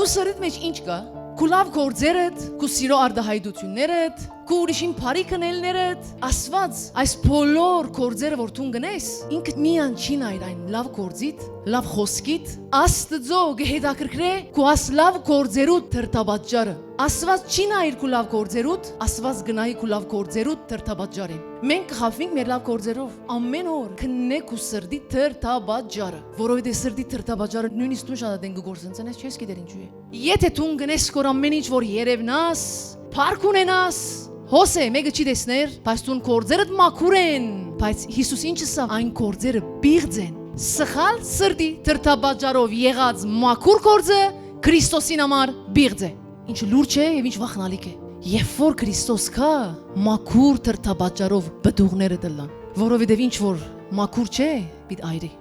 Քու սրիդ մեջ ինչ կա։ Քու լավ գործերդ, քու սիրո արդահայտություններդ, քու ուրիշին բարի քնելներդ, Աստված այս բոլոր գործերը որ դու գնես, ինքը միան չի նայր այն լավ գործիդ, լավ խոսքիդ, Աստծո գեհետակրկրե քու աս լավ գործերուդ դրտաբաճարը։ Աստված չի նայր քու լավ գործերուդ, Աստված գնայի քու լավ գործերուդ դրտաբաճարին։ Մենք կխավենք մեր լավ գործերով, ամեն օր քննեք ու սրդի դրտաբաճարը, որովհետև սրդի դրտաբաճարը նույնիսկ դու շատ դեն գործընծես չես գիտեր ինչու է։ Եթե դու գնես կոր ամեն ինչ որ երևնաս, փառք ունենաս, հոսե մեկը չի տեսներ, բայց դու գործերդ մաքուր են, բայց Հիսուս ինչը սա այն գործերը բիղձ են։ Սխալ սրդի դրտաբաճարով եղած մաքուր գործը Քրիստոսին համար բիղձ է։ Ինչ լուրջ է եւ ինչ վախնալիք է։ Երբ որ Քրիստոս կա, մաքուր դրտաբաճարով բդուղները դլան, որովհետեւ ինչ որ մաքուր չէ, պիտի այրի։